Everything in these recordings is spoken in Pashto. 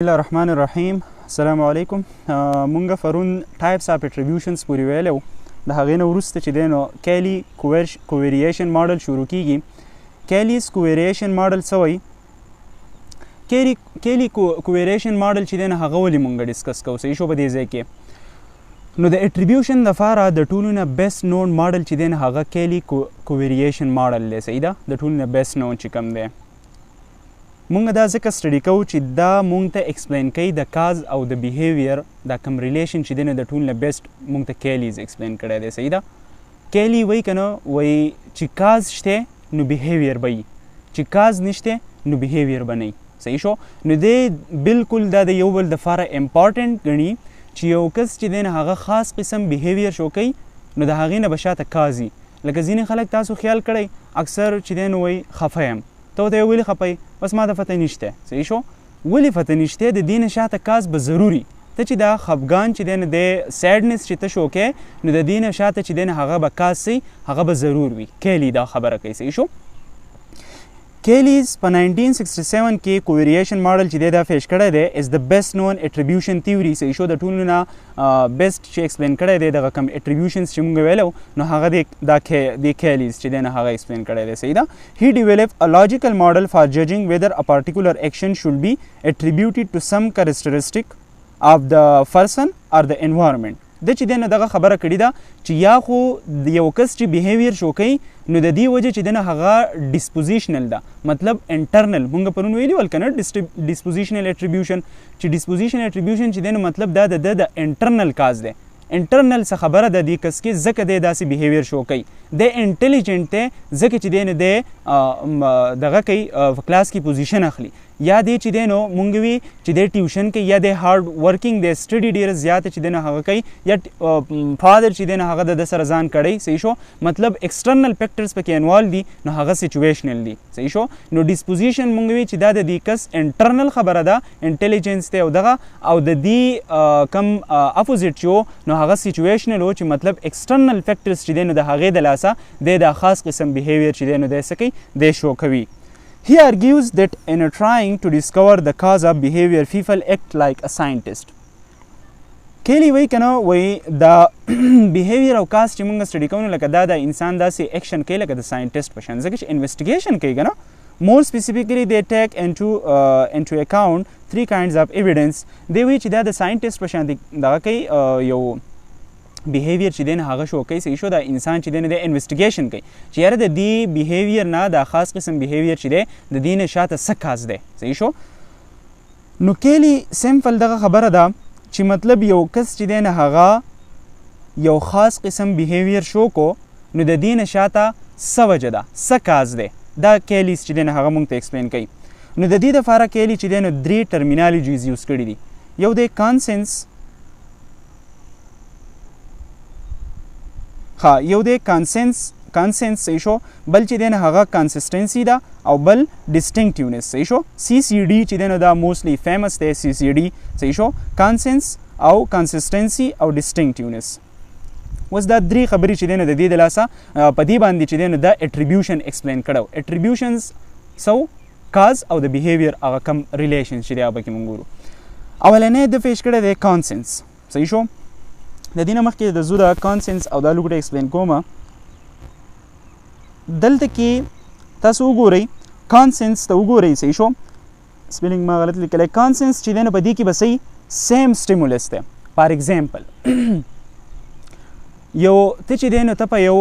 الله الرحمن الرحیم. السلام علیکم. مونږ پرون ټایپس اف اټریبیوشنز پورې ویلو. د هغې نه وروسته چې دی نو کیلی کوویریشن ماډل شروع کیږي. کیلیز کوویریشن ماډل څه وایي؟ کیلی کوویریشن ماډل چې دی نو هغه ولې مونږ ډسکس کوو صحیح شو په دې ځای کې. نو د اټریبیوشن دپاره د ټولو نه بیسټ نون ماډل چې دی نو هغه کیلی کوویریشن ماډل دی. صحیح ده، د ټولو نه بیسټ نون چې کوم دی مونږ دا ځکه سټډي کوو چې دا مونږ ته ایکسپلین کوي د کاز او د بیهیویر دا کوم ریلیشن چې دی نو د ټولو نه بیسټ مونږ ته کیلیز ایکسپلین کړی دی. صحیح ده، کیلی وایي که نه وایي چې کاز شته نو بیهیویر به وي، چې کاز نشته نو بیهیویر به نه وي. صحیح شو. نو دی بالکل دا د یو بل دپاره امپارټنټ ګڼي چې یو کس چې دی نو هغه خاص قسم بیهیویر شو کوي نو د هغې نه به شاته کاز وي. لکه ځینې خلک تاسو خیال کړئ اکثر چې دی نو وایي خفه یم، ته ورته ولې خفه یې؟ بس ما ته فتح نشته. صحیح شو. ولې فتح نشته؟ د دې نه شاته کاز به ضروري ته چې دا خفګان چې دی نو د سیډنس چې ته شو کې نو د دې نه شاته چې دی نو هغه به کاز سي، هغه به ضرور وي. کیلی دا خبره کوي. صحیح شو. کیلیز په 1967 کې کوویریشن ماډل چې دی دا پیش کړی دی از د بیسټ نون اټریبیوشن تیوري. صحیح شو. د ټولو نه بیسټ چې ایکسپلین کړی دی دغه کوم اټریبیوشنز چې موږ ویلو نو هغه د کیلیز چې دی نو هغه ایکسپلین کړی دی. صحیح ده. هی ډیولپ ا لاجیکل ماډل فار ججینګ ویدر ا پارټیکولر ایکشن شوډ بی اټریبیوټیډ ټو سم کریکټریسټیک اف د پرسن اور د انوایرمنټ. د چې دی نو دغه خبره کړې ده چې یا خو د یو کس چې بیهیویر شو کوي نو د دې وجه چې دی نو هغه ډسپوزیشنل ده، مطلب انټرنل. مونږ پرون ویلي ول که نه ډسپوزیشنل اټریبیوشن، چې ډسپوزیشن اټریبیوشن چې دی نو مطلب دا د انټرنل کاز دی. انټرنل څه خبره ده دې کس کې ځکه دی داسې بیهیویر شو کوي. د انټیلیجنټ دی ځکه چې دی نو دی دغه کوي په کلاس کې پوزیشن اخلي، یا دی چې دی نو مونږ وي چې دی ټیوشن کوي، یا دی هارډ ورکینګ دی، سټډي ډېره زیاته چې دی نو هغه کوي، یا فادر چې دی نو هغه د سره ځان کړی. صحیح شو. مطلب ایکسټرنل فیکټرز پکې انوالو دي نو هغه سچویشنل دي. صحیح شو. نو ډسپوزیشن مونږ وي چې دا د دې کس انټرنل خبره ده، انټیلیجنس دی او دغه او د دې کم اپوزیټ چې نو هغه سچویشنل و چې مطلب ایکسټرنل فیکټرز چې دی نو د هغې د لاسه دی دا خاص قسم بیهیویر چې دی نو دی څه کوي دی شو کوي. He argues that in trying to discover the cause of behavior, people act like a scientist. کیلی وایي که نه وایي دا بیهیویر او کاز چې موږ سټډي کوو نو لکه دا د انسان داسې ایکشن کوي لکه د ساینټسټ په شان، ځکه چې انویسټیګیشن کوي که نه. more specifically they take into account three kinds of evidence. دی وایي چې دا د ساینټسټ په شان دغه کوي یو بیهیویر چې دی نه هغه شو کوي. صحیح شو. دا انسان چې دی نه دی انویسټیګیشن کوي چې یاره د دې بیهیویر نه دا خاص قسم بیهیویر چې دی د دې نه شاته څه کاز دی. صحیح شو. نو کیلی سمپل دغه خبره ده چې مطلب یو کس چې دی نه هغه یو خاص قسم بیهیویر شو کو نو د دې نه شاته څه وجه ده، څه کاز دی. دا کیلیز چې دی نه هغه مونږ ته ایکسپلین کوي. نو د دې دپاره کیلی چې دی نو درې ټرمینالوجیز یوز کړي دي. یو دی کانسنس، یو دی کانسنس صحیح شو. بل چې دی نه هغه کنسسټنسي ده او بل ډسټینکټیونس. صحیح شو. سی سی ډي چې دی نو دا موسټلی فیمس دی. سی سی ډي صحیح شو. کانسنس او کنسسټنسي او ډسټینکټیونس. اوس دا درې خبرې چې دی نو د دې د لاسه په دې باندې چې دی نو دا اټریبیوشن ایکسپلین کړو. اټریبیوشنز سو کاز او د بیهیویر هغه کم ریلیشن چې دی هغه پکې مونږ ګورو. اولنی د پیش کړی دی کانسنس. صحیح شو. د دې نه مخکې د زه د کانسنس او دا لوګډه ایکسپلین کوم. دلته کې تاسو وګورئ کانسنس ته وګورئ. صحیح شو. سپیلنګ ما غلط لیکلی. کانسنس چې دی نو په دې کې به صحیح سیم سټیمولس دی. فار ایگزامپل یو ته چې دی نو ته په یو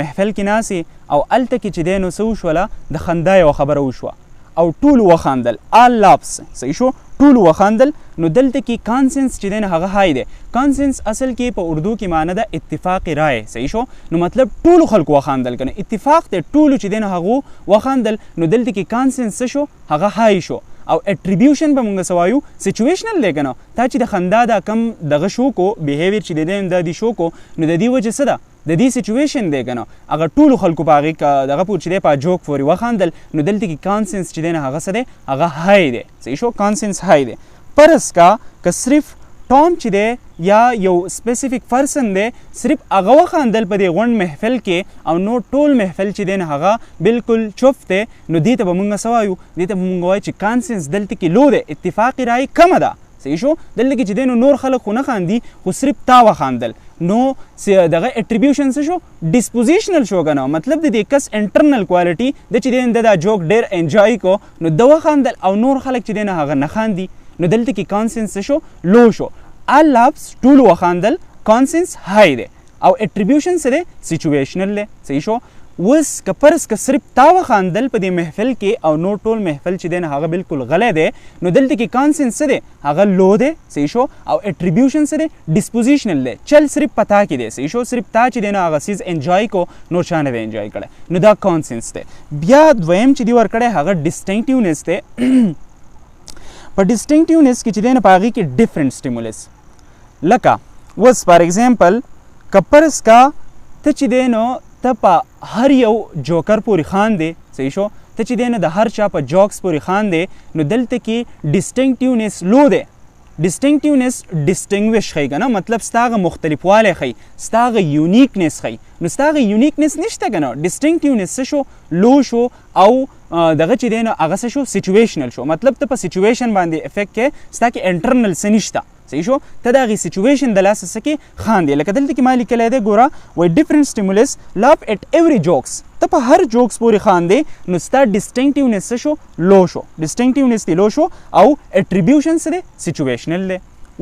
محفل کې ناستې او هلته کې چې دی نو څه وشوله د خندا یوه خبره وشوه او ټولو وخاندل. آل لاپس. صحیح شو. ټولو وخاندل. نو دلته کې کانسنس چې دی نو هغه های دی. کانسنس اصل کې په اردو کې معنی ده اتفاق رای. صحیح شو. نو مطلب ټولو خلکو وخاندل کنه اتفاق دی ټولو چې دی نو هغه وخاندل. نو دلته کې کانسنس څه شو؟ هغه های شو. او اټریبیوشن به مونږ څه وایو؟ سچویشنل دی که نه. تا چې د خندا دا کم دغه شو کو بیهیویر چې دی دا دې شو کو نو د دې وجه څه ده؟ د دې سچویشن دی که نه. هغه ټولو خلکو په هغې دغه پورې چې دی په جوک پورې وخاندل نو دلته کې کانسنس چې دی نه هغه څه دی؟ هغه های دی. صحیح شو. کانسنس های دی. فرض کا که صرف ټام چې دی یا یو سپیسیفیک پرسن دی صرف هغه وخاندل په دې غونډ محفل کې او نو ټول محفل چې دی نه هغه بالکل چوپ دی نو دې ته به مونږ څه وایو دې ته به مونږ وایو چې کانسنس دلته کې لو دی اتفاقي رایې کمه ده صحیح شو دلته کې چې دی نو نور خلک خو نه خاندي خو صرف تا وخاندل نو دغه اټریبیوشن څه شو ډسپوزیشنل شو که نه مطلب د دې کس انټرنل کوالټي د چې دی د دا جوک ډېر انجوای کو نو ده وخاندل او نور خلک چې دی نه هغه نه خاندي نو دلته کې کانسنس شو لو شو all laughs ټول وخاندل کانسنس های دی او اټریبیوشن څه دی سچویشنل دی صحیح شو اوس که فرض که صرف تا وخاندل په دې محفل کې او نو ټول محفل چې دی نه هغه بالکل غلی دی نو دلته کې کانسنس څه دی هغه لو دی صحیح شو او اټریبیوشن څه دی ډسپوزیشنل دی چل صرف پتا کې دی صحیح شو صرف تا چې دی نو هغه سیز انجوای کو نور چا نه دی انجوای کړی نو دا کانسنس دی بیا دویم چې دی ورکړی هغه ډسټینکټیونیس دی په ډسټینکټیونیس کې چې دی نه په هغې کې ډفرنټ سټیمولس لکه اوس فار ایگزامپل که فرض کا ته چې دی نو ته په هر یو جوکر پورې خاندې صحیح شو ته چې دی نو د هر چا په جوکس پورې خاندې نو دلته کې ډسټینکټیونیس لو دی ډسټینکټیونیس ډسټینګویش ښیي که نه مطلب ستا هغه مختلفوالی ښیي ستا هغه یونیکنیس ښیي نو ستا هغه یونیکنیس نشته که نه ډسټینکټیونیس څه شو لو شو او دغه چې دی نو هغه څه شو سچویشنل شو مطلب ته په سچویشن باندې افیکټ کې ستا کې انټرنل څه نشته صحیح شو ته د هغې سچویشن د لاسه څه کې خاندې لکه دلته کې ما لیکلی دی ګوره وایي ډفرنټ سټیمولس لاف ایټ ایوری جوکس ته په هر جوکس پورې خاندې نو ستا ډسټینکټیونیس څه شو لو شو ډسټینکټیونیس دی لو شو او اټریبیوشن څه دی سچویشنل دی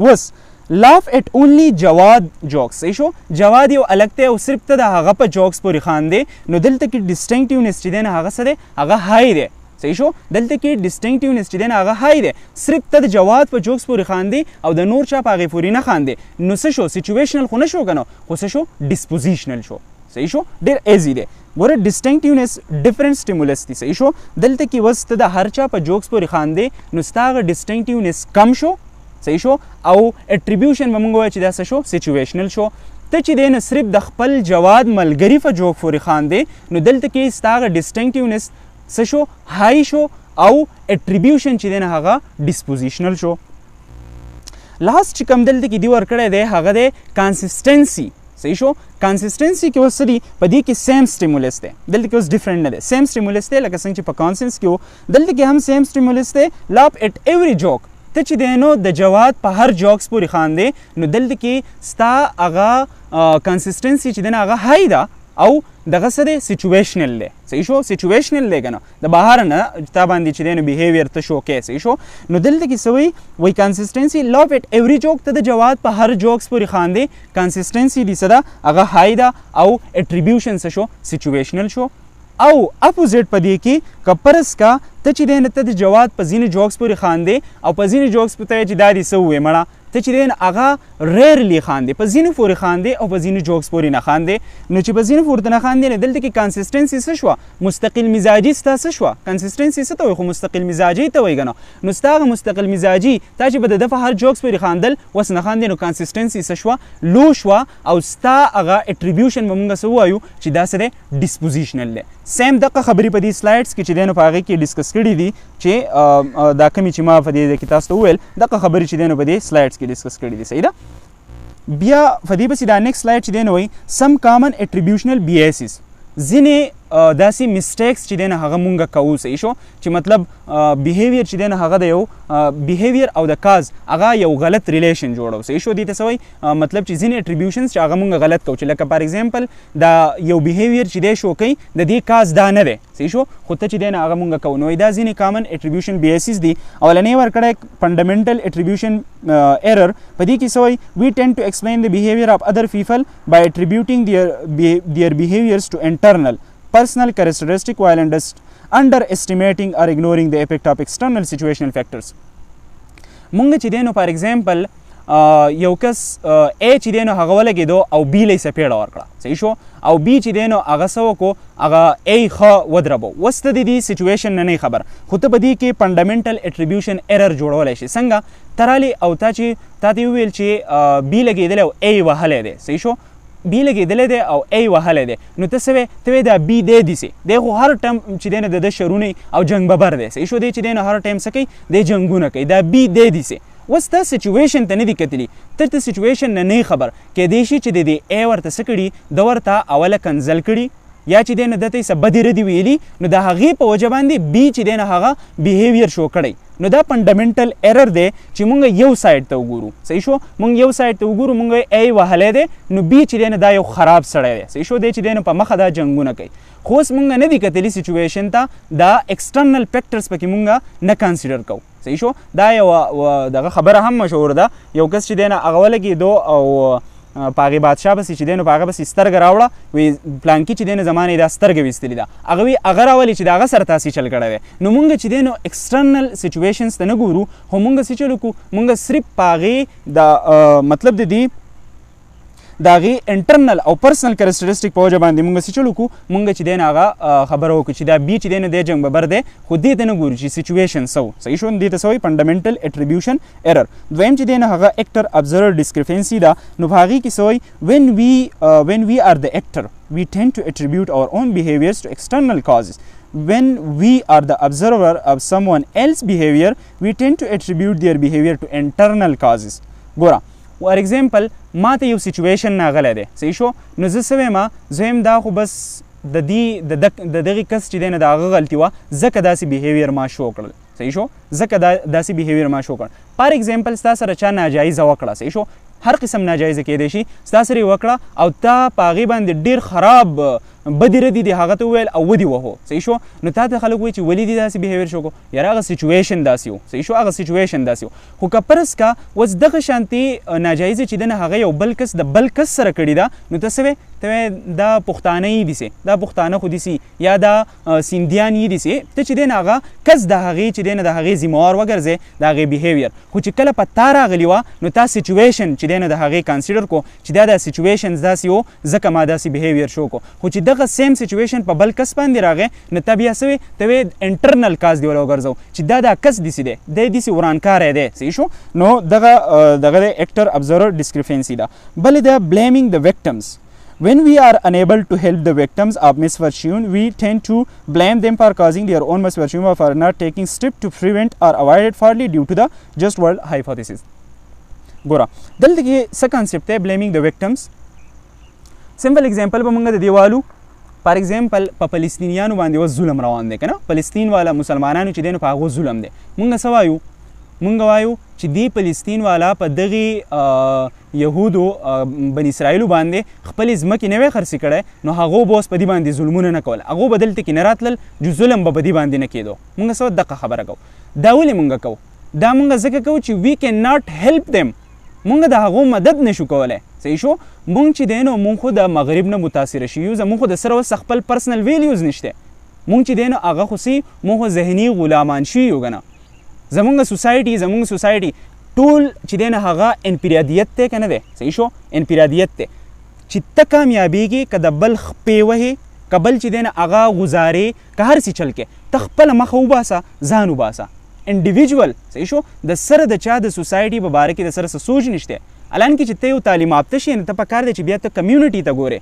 اوس لاف ایٹ اونلی جواد جوکس صحیح شو جواد یو الګ دی او صرف ته د هغه په جوکس پورې خاندې نو دلته کې ډسټینکټیونیس چې دی نه هغه څه دی هغه های دی صحیح شو دلته کې ډسټینکټیونیس چې دی نه هغه های دی صرف ته د جواد په جوکس پورې خاندې او د نور چا په هغې پورې نه خاندې نو څه شو سچویشنل خو نه شو که نه خو څه شو ډسپوزیشنل شو صحیح شو ډېر ایزي دی ګوره ډسټینکټیونیس ډفرنټ سټیمولس دی صحیح شو دلته کې اوس ته د هر چا په جوکس پورې خاندې نو ستا هغه ډسټینکټیونیس کم شو صحیح شو او اټریبیوشن به موږ وایو چې دا څه شو سچویشنل شو ته چې دی نو صرف د خپل جواد ملګري په جوک پورې خاندې نو دلته کې ستا هغه ډسټینکټیونیس څه شو های شو او اټریبیوشن چې دی نه هغه ډسپوزیشنل شو لاست چې کوم دلته کې دی ورکړی دی هغه دی کانسسټنسي صحیح شو کانسسټنسي کې اوس څه دي په دې کې سیم سټیمولس دی دلته کې اوس ډفرنټ نه دی سیم سټیمولس دی لکه څنګه چې په کانسنس کې و دلته کې هم سیم سټیمولس دی لاف ایټ ایوری جوک ته چې دی نو د جواد په هر جوکس پورې خاندې نو دلته کې ستا هغه کنسسټنسي چې دی نه هغه های ده او دغه څه دی سچویشنل دی صحیح شو سچویشنل دی که نه د بهر نه تا باندې چې دی نو بیهیویر ته شو کوې صحیح شو نو دلته کې څه وایي کنسسټنسي لاف ایټ ایوری جوک ته د جواد په هر جوکس پورې خاندې کنسسټنسي دی څه ده هغه های ده او اټریبیوشن څه شو سچویشنل شو او اپوزیټ په دې کې که فرض کا ته چې دی نه ته د جواد په ځینې جوکس پورې خاندې او په ځینې جوکس په ته چې دا دې څه ووایې مړه ته چې دی نه هغه ریرلی خاندې په ځینو پورې خاندې او په ځینو جوکس پورې نه خاندې نو چې په ځینو پورې نه خاندې نو دلته کې کنسسټنسي څه شوه مستقل مزاجي ستا څه شوه کنسسټنسي څه ته وایي خو مستقل مزاجي ته وایي که نه نو ستا هغه مستقل مزاجي تا چې به د ده په هر جوکس پورې خاندل اوس نه خاندې نو کنسسټنسي څه شوه لو شوه او ستا هغه اټریبیوشن به موږ څه ووایو چې دا څه دی ډسپوزیشنل دی سیم دغه خبرې په دې سلایډس کې چې دی نو په هغې کې ډسکس کړي دي چې دا کمې چې ما په دې کې تاسو ته وویل دغه خبرې چې دی نو په دې سلایډس کې ډسکس کړي دي صحیح ده بیا په دې پسې دا نیکسټ سلایډ چې دی نو وایي سم کامن اټریبیوشنل بیسز ځینې داسې مسټیکس چې دی نه هغه مونږ کوو صحیح شو چې مطلب بیهیویر چې دی نه هغه د یو بیهیویر او د کاز هغه یو غلط ریلیشن جوړو صحیح شو دې ته څه وایي مطلب چې ځینې اټریبیوشنز چې هغه مونږ غلط کوو چې لکه فار ایگزامپل دا یو بیهیویر چې دی شو کوي د دې کاز دا نه دی صحیح شو خو ته چې دی نه هغه مونږ کوو نو دا ځینې کامن اټریبیوشن بیسز دي اولنی ورکړی فنډامنټل اټریبیوشن ایرر په دې کې څه وایي وی ټینډ ټو ایکسپلین د بیهیویر اف ادر پیپل بای اټریبیوټینګ دیئر بیهیویرز ټو انټرنل personal characteristic while underestimating or ignoring the effect of external situational factors مونږ چې دی نو فار ایگزامپل یو کس A چې دی نو هغه ولګېدو او B له یې سپېړه ورکړه صحیح شو او B چې دی نو هغه څه وکړو هغه A ښه ودربو اوس ته د دې سچویشن نه خبر خو ته په دې کې فنډامنټل اټریبیوشن ایرر جوړولی شي څنګه ته رالې او تا ته ویل چې B لګېدلی او A وهلی دی صحیح شو بی لګېدلی دی او ای وهلی دی نو ته څه وې ته وې دا بی دی داسې دی خو هر ټایم چې دی نو د ده شرونه او جنګ ببر دی صحیح شو دی چې دی نو هر ټایم څه کوي دی جنګونه کوي دا بی دی داسې اوس ته سچویشن ته نه دي کتلي ته د سچویشن نه خبر کیدای شي چې د دې ای ورته څه کړي د ورته اوله کنزل کړي یا چې دی نه دته یې څه بدې ردې ویلي نو د هغې په وجه باندې بي چې دی نه هغه بیهیویر شو کړی نو دا فنډامنټل ایرر دی چې مونږ یو سایډ ته وګورو صحیح شو مونږ یو سایډ ته وګورو مونږ ای وهلی دی نو بي چې دی نه دا یو خراب سړی دی صحیح شو دی چې دی نه په مخه دا جنګونه کوي خو اوس مونږ نه دي کتلي سچویشن ته دا ایکسټرنل فیکټرز پکې مونږ نه کنسیډر کوو صحیح شو دا یو دغه خبره هم مشهور ده یو کس چې دی نه هغه ولګېدو او په هغې بادشاه پسې چې دی نو په هغه پسې سترګه راوړه وایي پلانکي چې دی نو زما نه دا سترګه ویستلې ده هغه وایي هغه راولي چې د هغه سره تاسې چل کړی دی نو مونږ چې دی نو ایکسټرنل سچویشنز ته نه ګورو خو مونږ څه چل وکړو مونږ صرف په هغې د مطلب د دې د هغې انټرنل او پرسنل کریکټرسټک په وجه باندې مونږ څه چل وکړو مونږ چې دی نو هغه خبره وکړو چې دا بي چې دی نو دی جنګ ببر دی خو دې ته نه ګورو چې سچویشن څه و صحیح شو دې ته څه وایي فنډامنټل اټریبیوشن ایرر دویم چې دی نو هغه اکټر ابزرور ډسکرپنسي ده نو په هغې کې څه وایي when we are the actor we tend to attribute our own behaviors to external causes when we are the observer of someone else's behavior we tend to attribute their behavior to internal causes ګوره فار ایگزامپل ما ته یو سچویشن راغلی دی صحیح شو نو زه څه وایم زه وایم دا خو بس د دغې کس چې دی نه د هغه غلطي وه ځکه داسې بیهیویر ما شو کړل صحیح شو ځکه داسې بیهیویر ما شو کړ فار ایگزامپل ستا سره چا ناجایزه وکړه صحیح شو هر قسم ناجایزه کیدای شي ستا سره یې وکړه او تا په هغې باندې ډېر خراب بدې ردې دي هغه ته وویل او ودې وهو صحیح شو نو تا ته خلک وایي چې ولې دې داسې بیهیویر شو کړو یاره هغه سچویشن داسې و صحیح شو هغه سچویشن داسې و خو که فرض کا اوس دغه شانتې ناجایزه چې ده نه هغه یو بل کس د بل کس سره کړې ده نو ته څه وایې ته وایې دا پښتانه یې دسې دا پښتانه خو دسي یا دا سیندیان یې دسې ته چې دی نه هغه کس د هغې چې دی نه د هغې ذمهوار وګرځې د هغې بیهیویر خو چې کله په تا راغلي وه نو تا سچویشن چې دی نه د هغې کنسیډر کو چې دا د سچویشنز داسې و ځکه ما داسې بیهیویر شو کو خو چې دغه سیم سچویشن په بل کس باندې راغی نو ته بیا څه وایې ته وایې انټرنل کاز دی وله وګرځو چې دا کس داسې دی دی داسې ورانکاری دی صحیح شو نو دغه د اکټر ابزرور ډسکرپنسي ده بلې ده بلیمینګ د ویکټمز When we are unable to help the victims of misfortune, we tend to blame them for causing their own misfortune or for not taking steps to prevent or avoid it fairly due to the just world hypothesis. ګوره دلته کې څه کانسیپټ دی بلیمینګ د ویکټمز سمپل اگزامپل به موږ د دیوالو فار ایگزامپل په فلسطینیانو باندې اوس ظلم روان دی که نه فلسطین والا مسلمانانو چې دی نو په هغو ظلم دی موږ څه وایو مونږ وایو چې دی فلسطین والا په دغې یهودو بن اسرائیلو باندې خپلې ځمکې نه وی خرڅې کړی نو هغو به اوس په دې باندې ظلمونه نه کول هغو به دلته کې نه راتلل جو ظلم به په دې باندې نه کېدو مونږ څه دغه خبره کوو دا ولې مونږ کوو دا مونږ ځکه کوو چې وی کین ناٹ هیلپ دیم مونږ د هغو مدد نشو کولی صحیح شو مونږ چې دی نو مونږ خو د مغرب نه متاثره شوي زمونږ خو د سره اوس خپل پرسنل ویلیوز نشته مونږ چې دی نو هغه خو سي مونږ خو ذهني غلامان شوي یو که نه زمونږ سوسایټي ټول چې دی نه هغه انفرادیت دی که نه دی صحیح شو انفرادیت دی چې ته کامیابېږې که د بل خپې وهې که بل چې دی نه هغه غزارې که هر څه چل کې ته خپله مخه وباسه ځان وباسه انډیویجول صحیح شو د سره د چا د سوسایټي په باره کې د سره څه سوچ نشته الان کې چې ته یو تعلیم یافته شې نو ته پکار دی چې بیا ته کمیونټي ته ګورې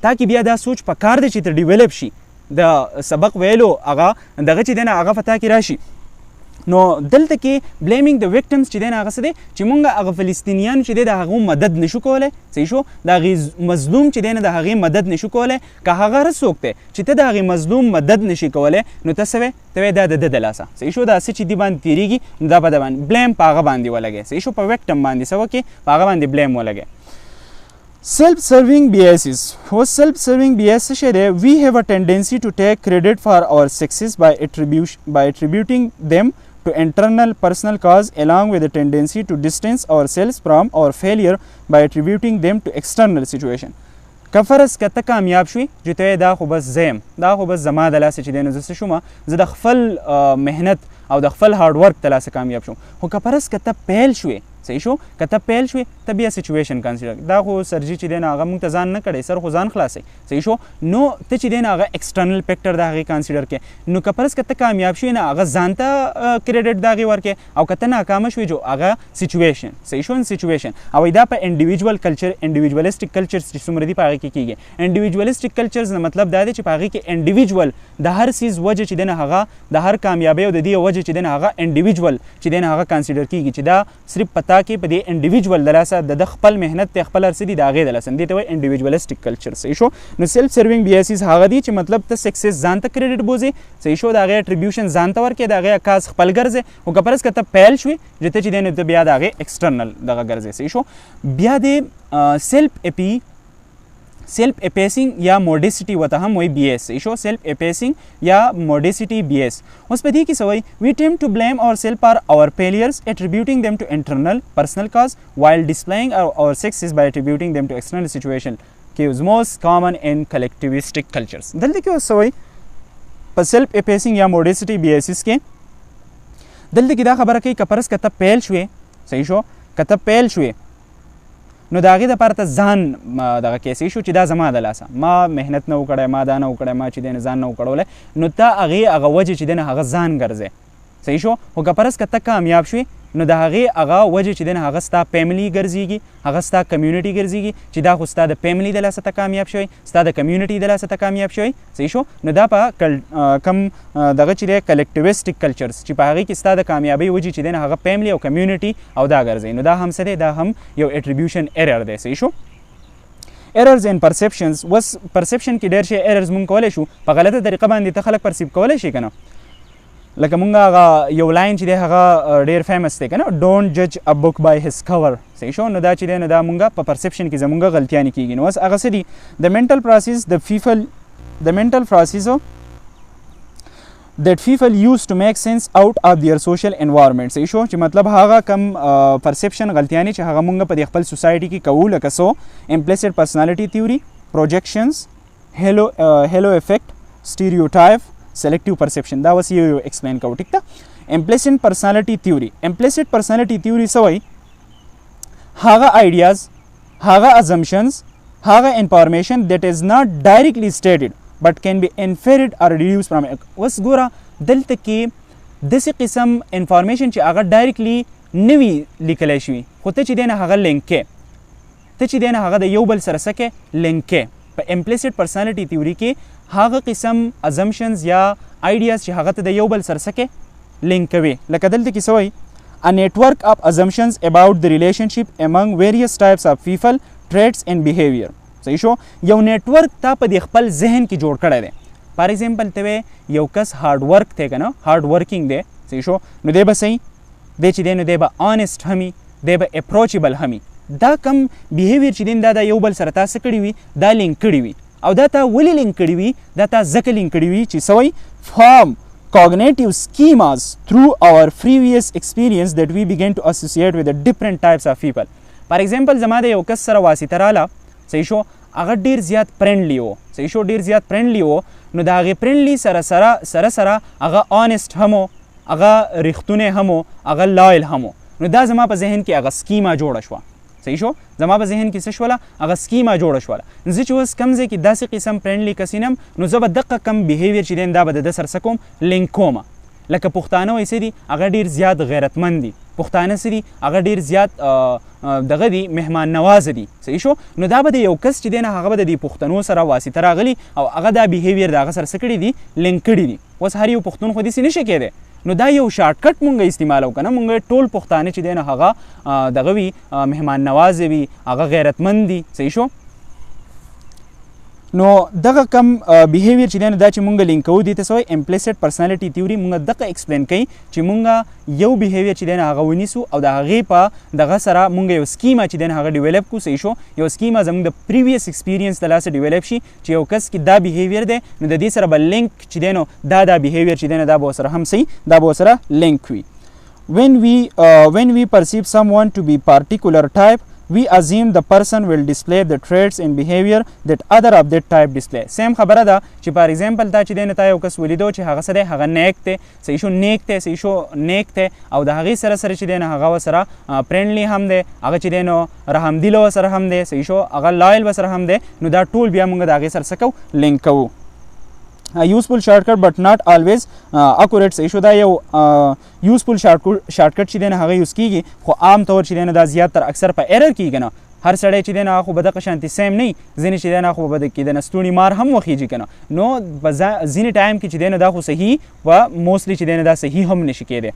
تاکې بیا دا سوچ پکار دی چې ته ډیولپ شي د سبق ویلو هغه دغه چې دی نه هغه په تا کې راشي نو دلته کې بلیمینګ د ویکټمز چې دی نه هغه څه دی چې مونږ هغه فلسطینیان چې دی د هغو مدد نشو کولی صحیح شو د هغې مظلوم چې دی نه د هغې مدد نشو کولی که هغه هر څوک دی چې ته د هغې مظلوم مدد نشي کولی نو ته څه وایې ته وایې دا د ده د لاسه صحیح شو دا څه چې دې باندې تېرېږي نو دا به د باندې بلیم په هغه باندې ولګوې صحیح شو په ویکټم باندې څه وکړې په هغه باندې بلیم ولګوې Self-serving biases. For self-serving biases, we have a tendency to take credit for our success by attributing them to internal personal cause along with the tendency to distance ourselves from our failure by attributing them to external situation. که فرض که ته کامیاب شوې چې ته دا خو بس زه یم دا خو بس زما د لاسه چې دی نو زه څه شومه زه د خپل محنت او د خپل هارډ ورک د لاسه کامیاب شوم خو که فرض که ته پیل شوې صحیح شو کته پیل شوې ته بیا سچویشن کنسیډر دا خو سرجی چې دی نه هغه موږ ته ځان نه کړی سر خو ځان خلاصوي صحیح شو نو ته چې دی نه هغه ایکسټرنل فیکټر د هغې کنسیډر کړې نو که فرض که ته کامیاب شوې نه هغه ځان ته کریډټ د هغې ورکړې او که ته ناکامه شوې جو هغه سچویشن صحیح شو سچویشن او دا په انډیویجوال کلچر انډیویجوالسټیک کلچرز چې څومره دي په هغې کې کېږي انډیویجوالسټیک کلچرز نه مطلب دا دی چې په هغې کې انډیویجوال د هر څیز وجه چې دی نه هغه د هر کامیابۍ او د دې وجه چې دی نه هغه انډیویجوال چې دی نه هغه کنسیډر کېږي چې دا صرف پتا کې په دې انډیویجوال د لاسه د خپل مهنت ته خپل هر څه دي د هغې د لاسه دې ته وایي انډیویجوالسټیک کلچر صحیح شو نو سیلف سروینګ بیاسیز هغه دي چې مطلب ته سکسیس ځان ته کریډټ بوځې صحیح شو د هغې اټریبیوشن ځان ته ورکړې د هغې عکاس خپل ګرځې خو که فرض که ته پیل شوې چې ته چې دی نو ته بیا د هغې ایکسټرنل دغه ګرځې صحیح شو بیا د سیلف اپیسینګ یا موډیسټي ورته هم وایي بی ایس صحیح شو سیلف اپیسینګ یا موډیسټي بی ایس اوس په دې کې څه وایي وی ټیم ټو بلیم اور سیلف فار اور فیلیئرز اټریبیوټینګ دیم ټو انټرنل پرسنل کاز وایل ډسپلیینګ اور سکسیس بای اټریبیوټینګ دیم ټو ایکسټرنل سچویشن کې از موسٹ کامن ان کلیکټیویسټک کلچرز دلته کې اوس څه وایي په سیلف اپیسینګ یا موډیسټي بی ایسز کې دلته کې دا خبره کوي که فرض که ته پیل شوې صحیح شو که ته پیل شوې نو د هغې دپاره ته ځان دغه کې صحیح شو چې دا زما د لاسه ما محنت نه وکړی ما دا نه وکړی ما چې دی نه ځان نه وکړولی نو ته هغې هغه وجې چې دی نه هغه ځان ګرځې صحیح شو خو که فرض که ته کامیاب شوې نو د هغې هغه وجې چې دی نه هغه ستا فیملي ګرځېږي هغه ستا کمیونټي ګرځېږي چې دا خو ستا د فیملي د لاسه ته کامیاب شوی ستا د کمیونټي د لاسه ته کامیاب شوی صحیح شو نو دا په کم دغه چې دی کلیکټیویسټک کلچرز چې په هغې کې ستا د کامیابۍ وجې چې دی نه هغه فیملي او کمیونټي او دا ګرځوي نو دا هم څه دی دا هم یو اټریبیوشن ایرر دی صحیح شو ایررز ان پرسپشنز اوس پرسپشن کې ډېر شی ایررز مونږ کولی شو په غلطه طریقه باندې ته خلک پرسیب کولی شي که نه لکه مونږ هغه یو لاین چې دی هغه ډېر فیمس دی که نه ډونټ جج ا بک بای هز کور صحیح شو نو دا چې دی نو دا مونږ په پرسپشن کې زمونږ غلطیانې کېږي نو اوس هغه څه دي د mental process that people use to make sense out of their social environment صحیح شو چې مطلب هغه کم پرسپشن غلطیانې چې هغه مونږ په دې خپل سوسایټي کې کوو لکه سو implicit personality theory projections halo effect stereotype selective perception دا اوس یو ایکسپلین کوو ټیک ده implicit personality theory څه وایي هغه ideas هغه assumptions هغه information that is not directly stated but can be inferred or deduced from it اوس ګوره دلته کې داسې قسم انفارمیشن چې هغه ډایرکټلی نه وي لیکلی شوي خو ته چې دی نه هغه لینک کې ته چې دی نه هغه د یو بل سره څه کې لینک کې په implicit personality theory کې هغه قسم assumptions یا ideas چې هغه ته د یو بل سره څه کې لینک کوي لکه دلته کې څه وایي a network of assumptions about the relationship among various types of people traits and behavior صحیح شو یو نیټورک تا په دې خپل ذهن کې جوړ کړی دی فار ایگزامپل ته یو کس هارډ ورک دی که نه هارډ ورکینګ دی صحیح شو نو دی به صحیح دی چې دی نو دی به آنیسټ همي دی به اپروچیبل همي دا کم بیهیویر چې دی دا یو بل سره تا څه کړي وي دا لینک کړي وي او دا تا ولې لینک کړي وي دا تا ځکه لینک کړي وي چې څه وایي form cognitive schemas through our previous experience that we begin to associate with the different types of people فار ایگزامپل زما د یو کس سره واسطه راله صحیح شو هغه ډېر زیات فرینډلی و صحیح شو ډېر زیات فرینډلی و نو د هغې فرینډلی سره هغه آنیسټ هم و هغه ریښتونی هم و هغه لایل هم و نو دا زما په ذهن کې هغه سکیما جوړه شوه صحیح شو زما په ذهن کې څه شوله هغه سکیما جوړه شوله زه چې اوس کم ځای کې داسې قسم فرینډلی کس یم نو زه به دقه کم بیهیویر چې دی دا به د ده سره څه کوم لینک کومه لکه پښتانه وایي څه دي هغه ډېر زیات غیرتمند دي پښتانه څه دي هغه ډېر زیات دغه دي مهمان نوازه دي صحیح شو نو دا به د یو کس چې دی نه هغه به د دې پښتنو سره واسطه راغلي او هغه دا بیهیویر د هغه سره څه کړي دي لینک کړي دي اوس هر یو پښتون خو داسې نشي کېدی نو دا یو شارټ کټ مونږ استعمالو که نه مونږ ټول پښتانه چې دی نه هغه دغه وي مهمان نوازه وي هغه غیرتمند دي صحیح شو نو دغه کم بیهیویر چې دی نه دا چې مونږ لینک کوو دې ته څه وایي implicit personality theory مونږ دغه ایکسپلین کوي چې مونږ یو بیهیویر چې دی نه هغه ونیسو او د هغې په دغه سره مونږ یو سکیما چې دی نه هغه ډیولپ کړو صحیح شو یو سکیما زموږ د پریویس ایکسپیرینس د لاسه ډیولپ شي چې یو کس کې دا بیهیویر دی نو د دې سره به لینک چې دی نو دا بیهیویر چې دی نه دا به ورسره هم صحیح دا به ورسره لینک وي when we perceive someone to be particular type we assume the person will display the traits in behavior that other of that type display. سیم خبره ده چې فار ایگزامپل تا چې دی نه تا یو کس ولیدو چې هغه څه دی هغه نیک دی صحیح شو نیک دی صحیح شو نیک دی او د هغې سره سره چې دی نه هغه ورسره فرینډلی هم دی هغه چې دی نو رحمدله ورسره هم دی صحیح شو هغه لایل ورسره هم دی نو دا ټول بیا موږ د هغې سره څه کوو لینک کوو. A useful shortcut but not always accurate صحیح شو دا یو useful shortcut چې دی نه هغه یوز کیږي خو عام طور چې دی نه دا زیات تر اکثر په ایرر کیږي نه هر سړی چې دی نه خو به دغه شانتې سیم نه وي ځینې چې دی نه خو به د کې د ستوني مار هم وخیږي که نه نو په ځینې ټایم کې چې دی نه دا خو صحیح و موسټلی چې دی نه دا صحیح هم نشي کېدی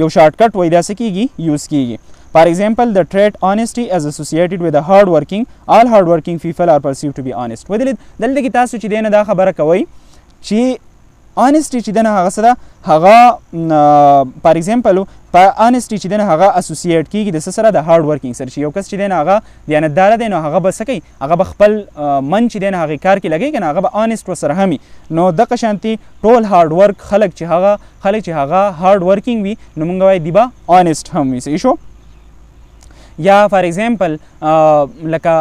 یو شارټکټ وایي دا څه کیږي یوز کیږي. For example, the trait honesty is associated with the hard working. All hard working people are perceived to be honest. ودلید دلته کې تاسو چې دی نه دا خبره کوئ چې honesty چې دی نه هغه څه ده هغه فار ایگزامپل په honesty چې دی نه هغه اسوسییټ کېږي د څه سره د هارډ ورکینګ سره چې یو کس چې دی نه هغه دیانتداره دی نو هغه به څه کوي هغه به خپل من چې دی نه هغې کار کې لګوي که نه هغه به honest ورسره هم وي نو دغه شانتې ټول هارډ ورک خلک چې هغه هارډ ورکینګ وي نو موږ وایو دی به honest هم وي صحیح شو. یا فار ایگزامپل لکه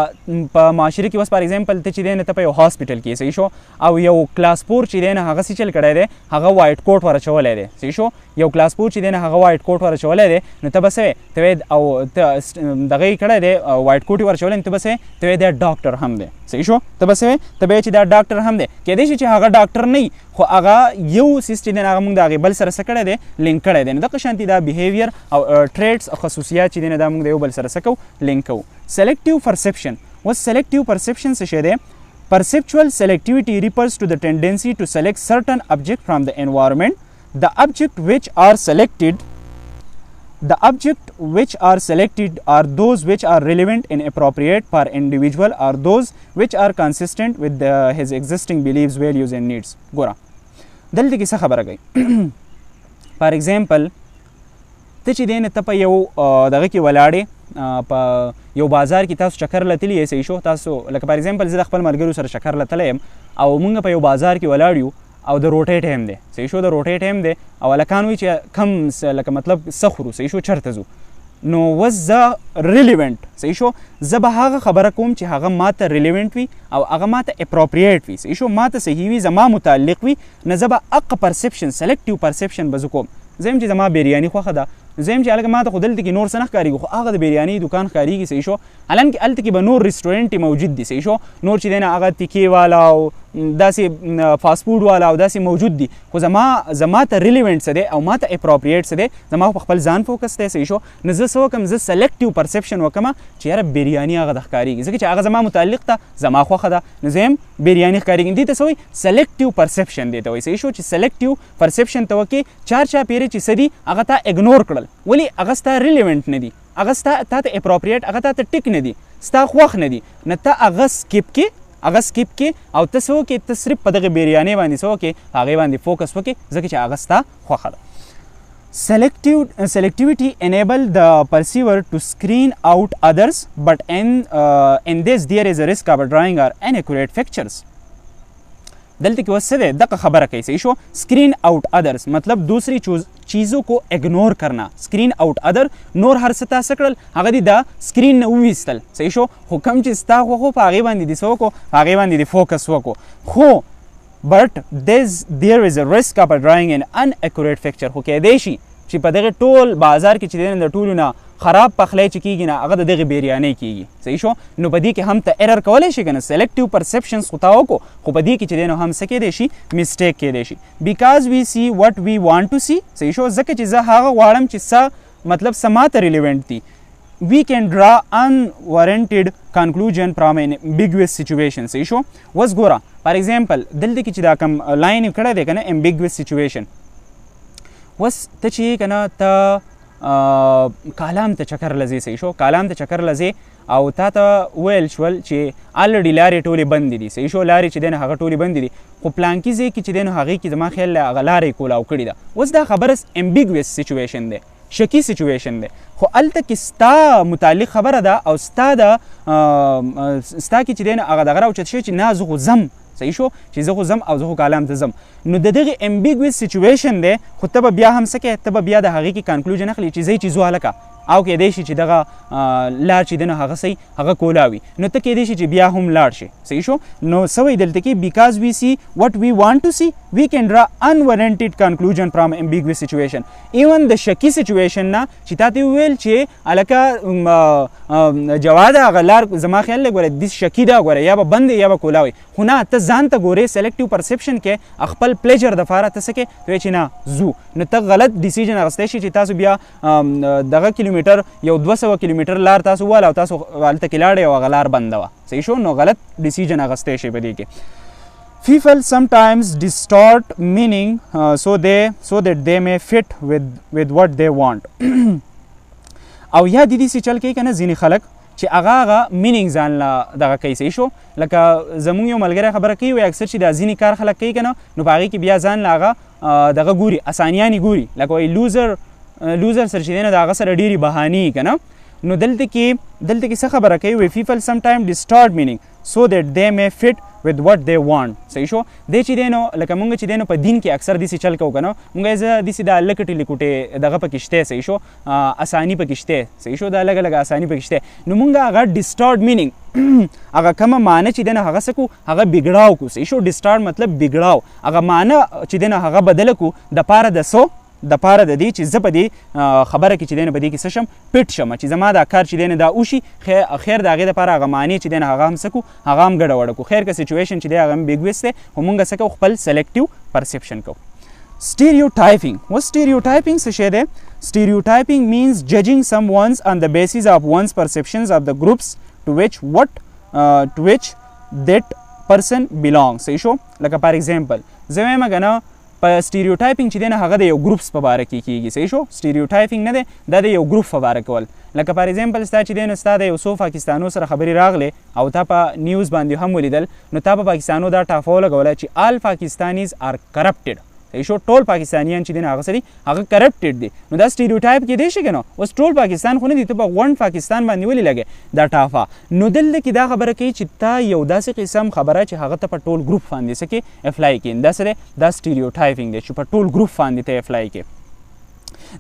په معاشره کې اوس فار ایگزامپل ته چې دی نه ته په یو هاسپټل کې صحیح شو او یو کلاس 4 چې دی نه هغه څه چل کړی دی هغه وایټ کوټ ورچولی دی صحیح شو یو کلاس 4 چې دی نه هغه وایټ کوټ ورچولی دی نو ته به څه ته او دغه یې کړی دی وایټ کوټ یې ورچولی نو ته به څه ته دا ډاکټر هم دی صحیح شو ته به څه ته به چې دا ډاکټر هم دی کیدای شي چې هغه ډاکټر نه وي خو هغه یو سیس چې دی نه هغه موږ د هغې بل سره څه کړی دی لینک کړی دی نو دغه شانتې دا بیهیویر او ټریټس او خصوصیات چې دی نه دا موږ د یو بل سره څه کوو لینک کوو. Selective perception. What selective perception څه شی دی Perceptual selectivity refers to the tendency to select certain objects from the environment. The objects which are selected are those which are relevant and appropriate for individual or those which are consistent with his existing beliefs, values and needs. ګوره دلته کې څه خبره کوي فار ایگزامپل ته چې دی نه ته په یو دغه کې ولاړې په یو بازار کې تاسو چکر لتلی یې صحیح شو تاسو لکه فار ایگزامپل زه د خپل ملګرو سره چکر لتلی یم او موږ په یو بازار کې ولاړ یو او د روټۍ ټایم دی صحیح شو د روټۍ ټایم دی او هلکان وایي چې کم لکه مطلب څه خورو صحیح شو چېرته ځو نو وس زه ریلیونټ صحیح شو زه به هغه خبره کوم چې هغه ماته ریلیونټ وي او هغه ماته اپروپریټ وي صحیح شو ماته صحیح وي زما متعلق وي نه زه به هغه پرسپشن سلیکټیو پرسپشن به زه کوم زه یم چې زما بریاني خوښه ده زه یم چې هلکه ماته خو دلته کې نور څه نه ښکارېږي خو هغه د بریاني دکان ښکارېږي صحیح شو حالانکې هلته کې به نور ریسټورنټ موجود دي صحیح شو نور چې دی نه هغه تیکې والا او داسې فاست فوډ والا او داسې موجود دي خو زما ته ریلیونټ څه دی او ماته اپروپریټ څه دی زما په خپل ځان فوکس دی صحیح شو نو زه څه وکړم زه سلیکټیو پرسپشن وکړم چې یاره بریاني هغه د ښکارېږي ځکه چې هغه زما متعلق ده زما خوښه ده نو زه یم بریاني ښکارېږي دې ته څه وایي سلیکټیو پرسپشن دی ته وایي صحیح شو چې سلیکټیو پرسپشن ته وکړې چاپېرې چې څه دي هغه تا اګنور کړل ولې هغه ستا ریلیونټ نه دي هغه تا ته اپروپریټ هغه تا ته ټیک نه دي ستا خوښ نه دي نه ته هغه سکیپ کې او ته څه وکړې ته صرف په دغه بریانۍ باندې څه وکړې هغې باندې فوکس وکړې ځکه چې هغه ستا خوښه ده. Selectivity enable the perceiver to screen out others but in this there is a risk of drawing or inaccurate pictures. دلته کې اوس څه دی دغه خبره کوي صحیح شو screen out others मतलब दूसरी चीज़ों को इग्नोर करना screen out other नور هر څه تا څه کړل هغه دې دا سکرین نه وویستل صحیح شو خو کوم چې ستا خوښو په هغې باندې دې څه وکړو په هغې باندې دې فوکس وکړو خو but there is a risk of drawing an inaccurate picture خو کیدای شي چې په دغه ټول بازار کې چې دی د ټولو نه خراب پخلی چې کېږي نه هغه د دغې بریانۍ کېږي صحیح شو نو په دې کې هم ته ایرر کولی شي که نه سلیکټیو پرسپشنز خو تا وکړو خو په دې کې چې دی نو هم څه کېدی شي مسټیک کېدی شي بیکاز وی سی وټ وی وانټ ټو سی صحیح شو ځکه چې زه هغه غواړم چې څه مطلب څه ماته ریلیونټ دي we can draw unwarranted conclusion from an ambiguous situation صحیح شو اوس ګوره فار ایگزامپل دلته کې چې دا کوم لاین یې کړی دی که نه ambiguous situation اوس ته چې که نه ته کالام ته چکر لځې صحیح شو کالام ته چکر لځې او تا ته ویل شول چې الریډي لارې ټولې بندې دي صحیح شو لارې چې دی نو هغه ټولې بندې دي خو پلانکي ځای کې چې دی نو هغې کې زما خیال دی هغه لارې کولاو کړې ده اوس دا خبره امبیګوس سچویشن دی شکی سچویشن دی خو هلته کې ستا متعلق خبره ده او ستا کې چې دی نو هغه دغه راوچت شوی چې نه زه خو ځم صحیح شو چې زه خو ځم او زه خو کالام ته ځم نو د دغې امبیګوس سچویشن دی خو ته به بیا هم څه کوې ته به بیا د هغې کې کنکلوژن اخلي چې ځئ چې ځو هلکه او کېدای شي چې دغه لار چې دی نو هغه صحیح هغه کولاوي نو ته کېدای شي چې بیا هم لاړ شي صحیح شو نو څه وایي دلته کې بیکاز وی سی وټ وی وانټ ټو سی وی کین ډرا unwarranted conclusion from ambiguous situation even د شکی سچویشن نه چې تا ته وویل چې هلکه جواد هغه لار زما خیال دی ګوره دې شکي ده ګوره یا به بند یا به کولاوي خو نه ته ځان ته ګورې سلیکټیو پرسپشن کې خپل پلیجر دپاره ته څه کې ته وایې چې نه ځو نو ته غلط ډیسیژن اخیستی شي چې تاسو بیا دغه کیلومیټر یو 200 کیلومیټر لار تاسو ووهله او تاسو هلته کې لاړې او هغه لار بنده وه صحیح شو نو غلط ډیسیژن اخیستی شي په دې کې People sometimes distort meaning so that they may fit with what they want او یا د دې څه چل کوي که نه ځینې خلک چې هغه مینینګ ځان له دغه کوي صحیح شو لکه زمونږ یو ملګری خبره کوي وایي اکثر چې دا ځینې کار خلک کوي که نه نو په هغې کې بیا ځان له هغه دغه ګوري اسانیانې ګوري لکه وایي لوزر سره چې دی نو د هغه سره ډېرې بهانې که نه نو دلته کې څه خبره کوي وایي people sometimes distort meaning so that they may fit with what they want صحیح شو دی چې دی نو لکه مونږ چې دی نو په دین کې اکثر داسې چل کوو که نه مونږ زه داسې دا لکټې لکوټې دغه پکې شته صحیح شو اساني پکې شته صحیح شو دا لږه لږه اساني پکې شته نو مونږ هغه ډسټارټ مینینګ هغه کومه معنی چې دی نو هغه څه کړو هغه بګړاو کړو صحیح شو ډسټارټ مطلب بګړاو هغه معنی چې دی نو هغه بدله کړو دپاره د څو دپاره د دې چې زه په دې خبره کې چې دی نو په دې کې څه شم پټ شم چې زما دا کار چې دی نو دا وشي خیر د هغې دپاره هغه معنی چې دی نو هغه هم څه کړو هغه هم ګډه وډه کړو خیر که سچویشن چې دی هغه هم بیګویس دی خو مونږ څه کوو خپل سلیکټیو پرسپشن کوو stereotyping what stereotyping څه شی دی stereotyping means judging someone on the basis of one's perceptions of the groups to which that person belongs صحیح شو لکه فار ایگزامپل زه وایم که نه په سټیریوټایپینګ چې دی نه هغه د یو ګروپس په باره کې کیږي صحیح شو سټیریوټایپینګ نه دی دا د یو ګروپ په باره کول لکه فار ایگزامپل ستا چې دی نو ستا د یو څو پاکستانو سره خبرې راغلې او تا په نیوز باندې هم ولیدل نو تا په پاکستانو دا ټافه ولګوله چې آل پاکستانیز آر کرپټډ صحیح شو ټول پاکستانیان چې دی نو هغه څه دي هغه کرپټډ دي نو دا سټیریوټایپ کیدای شي که نه اوس ټول پاکستان خو نه دي ته په غونډ پاکستان باندې ولې لګې دا ټافه نو دلته کې دا خبره کوي چې تا یو داسې قسم خبره چې هغه ته په ټول ګروپ باندې څه کې اپلای کړي دا څه دی دا سټیریوټایپینګ دی چې په ټول ګروپ باندې ته اپلای کړي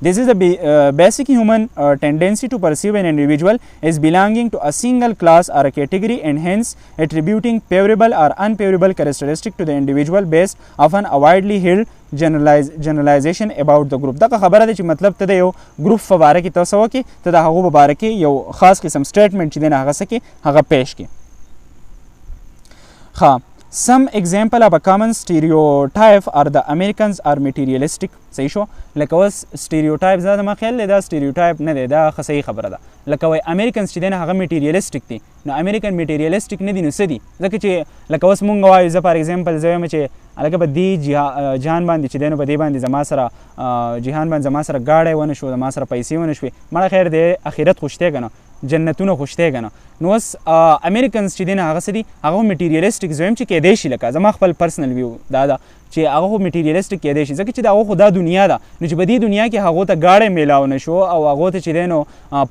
This is the basic human tendency to perceive an individual as belonging to a single class or a category and hence attributing favorable or unfavorable characteristic to the individual based upon a widely held generalization about the group. دا خبره ده چې مطلب ته د یو ګروپ په باره کې ته څه وکړې ته د هغو په باره کې یو خاص قسم سټیټمنټ چې دی نه هغه څه کې هغه پیش کړي ښه Some example of a common stereotype are the Americans are materialistic صحیح شو لکه اوس stereotype زما خیال دی دا stereotype نه دی دا ښه صحیح خبره ده لکه وایي Americans چې دی نه هغه materialistic دي نو American materialistic نه دي نو څه دي ځکه چې لکه اوس مونږ وایو زه فار ایگزامپل زه وایم چې هلکه په دې جهان باندې چې دی نو په دې باندې زما سره جهان باندې زما سره ګاډی ونه شو زما سره پیسې ونه شوې مړه خیر دی اخرت خو شته که نه جنتونه خو شته که نه نو اوس امریکنز چې دی نه هغه څه دي هغه میټیریلیسټک زه وایم چې کیدای شي لکه زما خپل پرسنل ویو دا ده چې هغه خو میټیریلیسټک کیدای شي ځکه چې د هغه خو دا دنیا ده نو چې په دې دنیا کې هغو ته ګاډی میلاو نه شو او هغو ته چې دی نو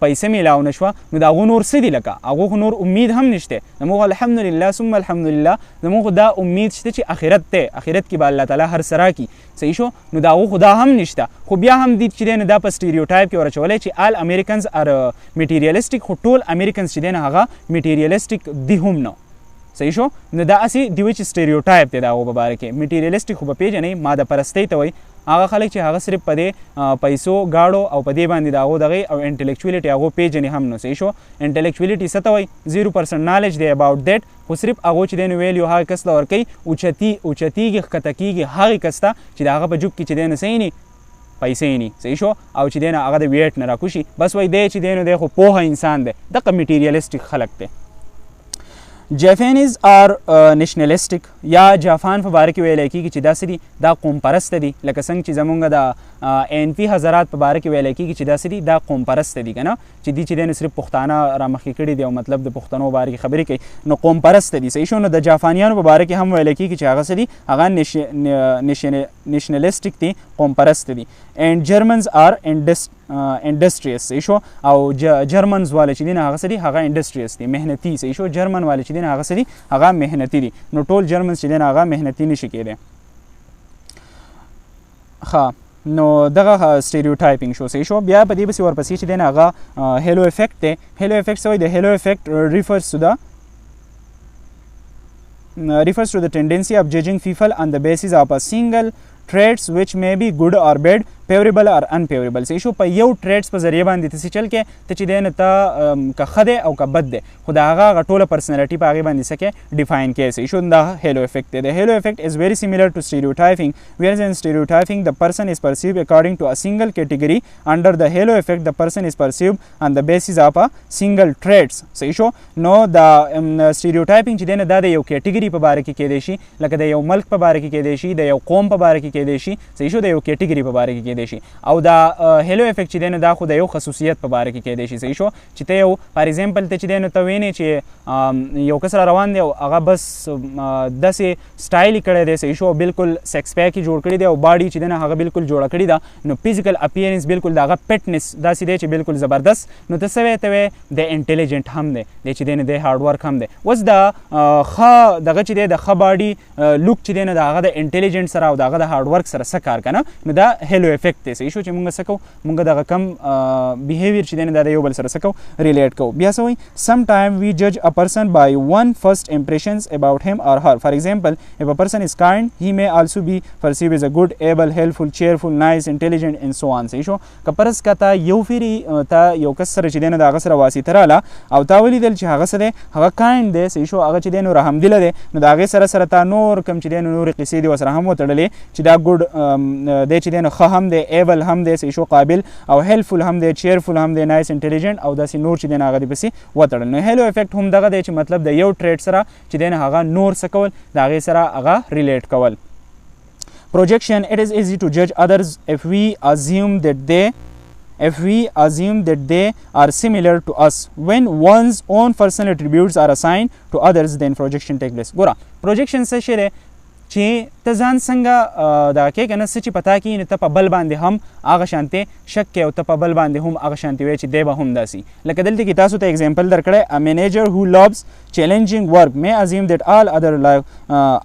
پیسې میلاو نه شوه نو د هغو نور څه دي لکه هغو خو نور امید هم نشته زموږ الحمدلله ثم الحمدلله زموږ خو دا امید شته چې آخرت دی آخرت کې به الله تعالی هر څه راکړي صحیح شو نو د هغو خو دا هم نشته خو بیا هم دي چې دی نو دا په سټیریوټایپ کې ورچولی چې آل امریکنز ار میټیریلیسټک خو ټول امریکنز چې دی نو هغه میټیریلیسټک دي هم نه صحیح شو نو دا اسې د وچ سټیریوټایپ دی د هغو په باره کې میټیریلیسټک خو به پېژنئ ماده پرستۍ ته وایي هغه خلک چې هغه صرف په دې پیسو ګاډو او په دې باندې د هغو دغې او انټلیکچولیټي هغو پېژني هم نو صحیح شو انټلیکچولیټي څه ته وایي 0% نالج دی اباؤټ دیټ خو صرف هغو چې دی نو ویلیو هغه کس ته ورکوي اوچتیږي ښکته کېږي هغې کس ته چې د هغه په جوب کې چې دی نو څه یې پیسې نی صحیح شو او چې دی نو هغه د ویټ نه راکوشي بس وایي دی چې دی نو دی خو پوهه انسان دی دغه میټیریلیسټک خلک دی Japanese are nationalistic یا جاپان په باره کې ویلی کېږي چې داسې دي دا قوم پرسته دي لکه څنګه چې زمونږ د NP حضرات په باره کې ویلی کېږي چې داسې دي دا قوم پرسته دي که نه چې دي چې دی نو صرف پښتانه رامخکې کړي دي او مطلب د پښتنو باره کې خبرې کوي نو قوم پرسته دي صحیح شو نو د جاپانیانو په باره کې هم ویلی کېږي چې هغه څه دي هغه نیشنلیسټک دي قوم پرسته دي and Germans are industrious صحیح شو او جرمنز والا چې دي نه هغه څه دي هغه انډسټریس دي محنتي صحیح شو جرمن والا چې دي نه هغه څه دي هغه محنتي دي نو ټول جرمنز چې دي نه هغه محنتي نشي کېدی ښه نو دغه سټیریوټایپینګ شو صحیح شو. بیا په دې پسې ورپسې چې دی نه هغه هیلو افیکټ دی. هیلو افیکټ څه وایي؟ د هیلو افیکټ refers to the tendency of judging people on the basis of a single traits which may be good or bad, favorable or unfavorable. صحیح شو. په یو ټریټس په ذریعه باندې تاسې چل کې ته چې دی نو ته که ښه دی او که بد دی خو د هغه ټوله پرسنالټي په هغې باندې څه کې ډیفاین کوي. صحیح شو. دا هیلو افیکټ دی. د هیلو افیکټ از very similar to stereotyping, whereas in stereotyping the person is perceived according to a single category. Under the halo effect the person is perceived on the basis of a single traits. صحیح شو. نو دا stereotyping چې دی نه دا د یو کیټګري په باره کې کیدی شي، لکه د یو ملک په باره کې کیدی شي، د یو قوم په باره کې کیدی شي. صحیح شو. د یو کیټګري په باره کې کیدی شي. او دا هیلو افیکټ چې دی نو دا خو د یو خصوصیت په باره کې کیدی شي. صحیح شو. چې ته یو فار ایگزامپل ته چې دی نو ته وینې چې یو کس را روان دی او هغه بس داسې سټایل یې کړی دی. صحیح شو. بالکل سیکس پیک یې جوړ کړی دی او باډي چې دی نه هغه بالکل جوړه کړې ده. نو فزیکل اپیرنس بالکل د هغه پټنس داسې دی چې بالکل زبردست. نو ته څه وایې؟ ته وایې د انټیلیجنټ هم دی چې دی نه دی هارډ ورک هم دی. اوس د ښه دغه چې دی د ښه باډي لوک چې دی نه د هغه د انټیلیجنټ سره او د هغه د هارډ ورک سره څه کار کنه. نو دا هیلو افیکټ دی. صحیح شو. چې مونږ څه کوو؟ مونږ دغه کم بیهیویر چې دی نه دا د یو بل سره څه کوو؟ ریلیټ کوو. بیا څه وایي؟ sometime we judge a person by one first impressions about him or her. For example, if a person is kind, he may also be perceived as a good, able, helpful, cheerful, nice, intelligent and so on. صحیح شو. که پرس که تا یو فیری تا یو کس سره چې دی نه د هغه سره واسطه راله او تا ولیدل چې هغه څه دی هغه کایند دی. صحیح شو. هغه چې دی نو رحمدله دی نو د هغې سره سره تا نور کوم چې دی نو نورې قصې دي ورسره هم وتړلې چې دا ګډ دی چې دی نو ښه هم دی، ایبل هم دی. صحیح شو. قابل او هیلپفل هم دی، چیرفل هم دی، نایس انټیلیجنټ او داسې نور چې دی نه هغه دې پسې وتړل. نو هیلو افیکټ هم دغه دی چې مطلب د یو ټریټ سره چې دی نه هغه نور څه کول د هغې سره هغه ریلیټ کول. Projection, it is easy to judge others if we assume that they are similar to us. When one's own personal attributes are assigned to others, then projection takes place. ګوره projection څه شی دی چې ته ځان څنګه دغه کې که نه څه چې پتا کړي نو ته په بل باندې هم هغه شانتې شک کوې او ته په بل باندې هم هغه شانتې وایې چې دی به هم داسې. لکه دلته کې تاسو ته اگزامپل درکړی a manager who loves challenging work may assume that all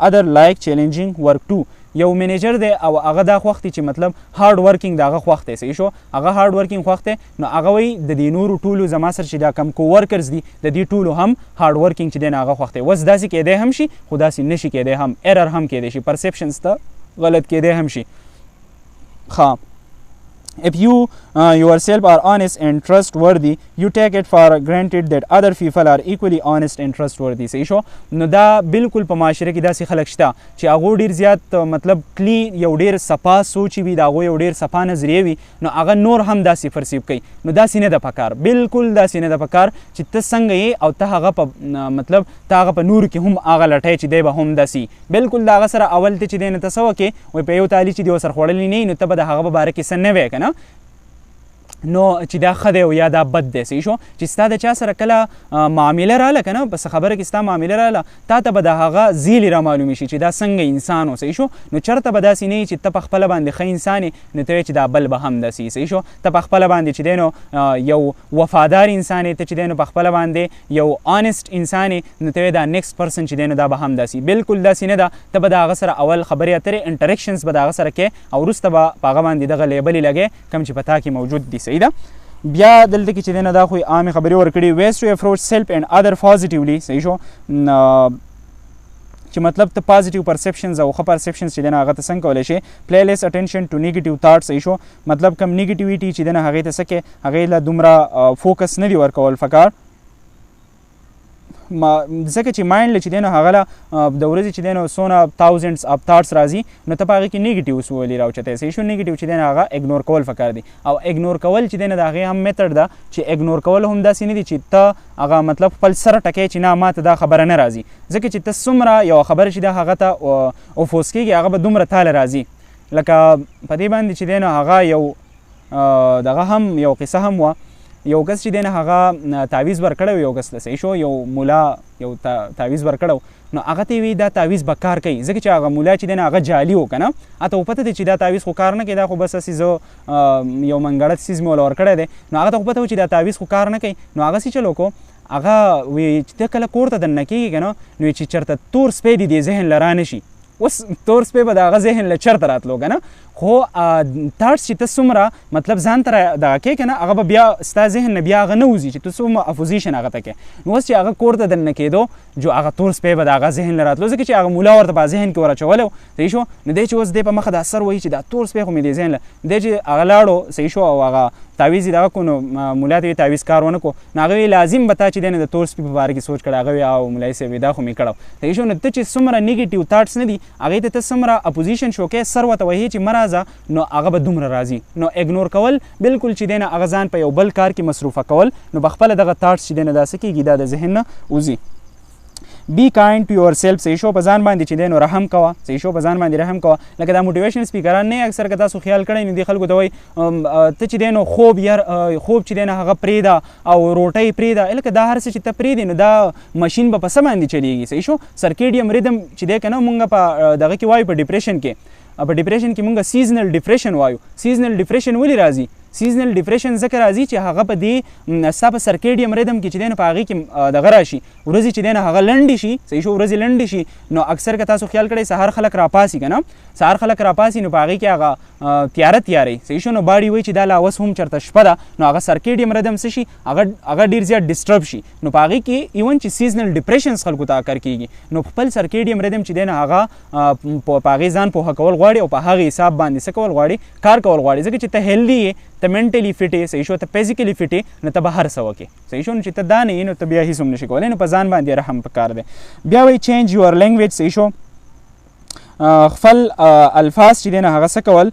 other like challenging work too. یو منیجر دی او هغه دا خوښ دی چې مطلب هارډ ورکینګ د هغه خوښ دی. صحیح شو. هغه هارډ ورکینګ خوښ دی نو هغه وایي د دې نورو ټولو زما سره چې دا کم کو ورکرز دي د دې ټولو هم هارډ ورکینګ چې دی نه هغه خوښ دی. اوس داسې کیدی هم شي خو داسې نشي کیدی هم. ایرر هم کیدی شي. پرسپشنز ته غلط کیدی هم شي. ښه. If you yourself are honest and trustworthy, you take it for granted that other people are equally honest and trustworthy. صحیح شو. نو دا بالکل په معاشره کې داسې خلک شته چې هغو ډېر زیات مطلب کلین یو ډېر صفا سوچ وي، د هغو یو ډېر صفا نظریې وي نو هغه نور هم داسې پرسیب کوي. نو داسې نه ده پکار، بالکل داسې نه ده پکار چې ته څنګه یې او ته هغه په مطلب ته هغه په نورو کې هم هغه لټوې چې دی به هم داسې. بالکل د هغه سره اول ته چې دی نه ته څه وکړې وایي په یو تالي چې دی ورسره خوړلی نه وي نو ته به د هغه په باره کې څه نه وایې که نه نو چې دا ښه دی او یا دا بد دی. صحیح شو. چې ستا د چا سره کله معامله راله که نه په څه خبره کې ستا معامله راله تا ته به د هغه زیلې را معلومې شي چې دا څنګه انسان و. صحیح شو. نو چېرته به داسې نه وي چې ته په خپله باندې ښه انسان یې نو ته وایې چې دا بل به هم داسې وي. صحیح شو. ته په خپله باندې چې دی نو یو وفادار انسان یې، ته چې دی نو په خپله باندې یو آنیسټ انسان یې نو ته وایې دا نیکسټ پرسن چې دی نو دا به هم داسې. بالکل داسې نه ده. ته به د هغه سره اول خبرې اترې انټریکشنز به د هغه سره کې او وروسته به په هغه باندې دغه لیبلې لګې کوم چې په تا کې موجود دي. صحیح ده. بیا دلته کې چې دی نه دا خو عامې خبرې ورکړي. ways to approach self and other positively. صحیح شو. چې مطلب ته پازیټیو پرسپشنز او ښه پرسپشنز چې دی نه هغه ته څنګه کولی شي. play less attention to negative thoughts. صحیح شو. مطلب کم نیګیټیویټي چې دی نه هغې ته څه کې هغې له دومره فوکس نه دی ورکول پکار. ځکه چې مایند چې دی نو هغه له د ورځې چې دی نو څونه thousands of thoughts راځي نو ته په هغې کې نیګیټیوس ولې راوچتی. صحیح شو. نیګیټیو چې دی نو هغه اګنور کول پکار دي او اګنور کول چې دی نو د هغې هم میتډ ده چې اګنور کول هم داسې نه دي چې ته هغه مطلب خپل سره ټکوې چې نه ما ته دا خبره نه راځي. ځکه چې ته څومره یوه خبره چې ده هغه ته اوفوس کېږي هغه به دومره تاله راځي. لکه په دې باندې چې دی نو هغه یو دغه هم یو قصه هم وه. یو کس چې دی نه هغه تعویض ورکړی و یو کس ته. صحیح شو. یو مولا یو تعویض ورکړی نو هغه ته یې وی دا تعویض به کار کوي ځکه چې هغه مولا چې دی نه هغه جعلي و که نه. هته خو پته دی چې دا تعویض خو کار نه کوي، دا خو بس هسې زه یو منګړت څیز مې وله ورکړی دی نو هغه ته خو پته و چې دا تعویض خو کار نه کوي. نو هغه څه چل وکړو هغه وی چې ته کله کور ته دننه کېږي که نه نو چې چېرته تور سپی دې ذهن له را نه شي. اوس تور سپی به د هغه ذهن له چېرته راتلو که نه خو تاټس چې ته څومره مطلب ځان ته دغه کې که نه هغه به بیا ستا ذهن نه بیا هغه نه وځي چې ته څومره اپوزیشن هغه ته کې. نو اوس چې هغه کور ته دننه کېدو جو هغه تور سپی به د هغه ذهن له راتلو ځکه چې هغه مولا ورته په ذهن کې ور اچولی و صحیح شو. نو دی چې اوس دی په مخه دا سر وایي چې دا تور سپی خو مې دې ذهن له دی چې هغه لاړو صحیح شو او هغه تعویض یې دغه کړو نو ملا ته یې تعویض کار ونه کړو نو هغه ویل لازم به تا چې دی نه د تور سپي په باره کې سوچ کړی هغه وی او ملایي صاحب دا خو مې کړی صحیح شو. نو ته چې څومره نیګیټیو تاټس نه دي هغې ته ته څومره اپوزیشن شو کې سر ورته وهي چې مه راځه نو هغه به دومره راځي. نو اګنور کول بالکل چې دی نه هغه ځان په یو بل کار کې مصروفه کول نو په خپله دغه تاټس چې دی نه دا څه کېږي دا د ذهن نه وځي. بی کاینډ ټو یور سیلف صحیح شو په ځان باندې چې دی نو رحم کوه صحیح شو په ځان باندې رحم کوه. لکه دا موټیویشنل سپیکران نه اکثر که تاسو خیال کړی نو دې خلکو ته وایي ته چې دی نو خوب چې دی نه هغه پرېږده او روټۍ پرېږده لکه دا هر څه چې ته پرېږدې نو دا مشین به په څه باندې چلیږي صحیح شو. سرکیډیم ریدم چې دی که نه مونږ په دغه کې وایو په ډپریشن کې مونږ سیزنل ډپریشن وایو. سیزنل ډپریشن ولې راځي؟ سیزنل ډپریشن ځکه راځي چې هغه په دې ستا په سرکیډیم ریدم کې چې دی نو په هغې کې دغه راشي ورځې چې دی نه هغه لنډې شي صحیح شو ورځې لنډې شي نو اکثر که تاسو خیال کړئ سهار خلک راپاسي که نه سهار خلک راپاسي نو په هغې کې هغه تیاره صحیح شو نو باډي وایي چې دا لا اوس هم چېرته شپه ده نو هغه سرکیډیم ریدم څه شي هغه ډېر زیات ډسټرب شي نو په هغې کې ایون چې سیزنل ډپریشنز خلکو ته اکر کېږي نو خپل سرکیډیم ریدم چې دی نه هغه په هغې ځان پوهه کول غواړي او په هغې حساب باندې څه کول غواړي کار کول غواړي ځکه چې ته هیلدي یې ته منټلی فټ یې صحیح شو ته فزیکلی فټ یې نو ته به هر څه وکړې صحیح شو نو چې ته دا نه یې نو ته بیا هېڅ هم نشي کولی نو په ځان باندې رحم پکار دی. بیا وایي چینج یور لینګویج صحیح شو خپل الفاظ چې دی نه هغه څه کول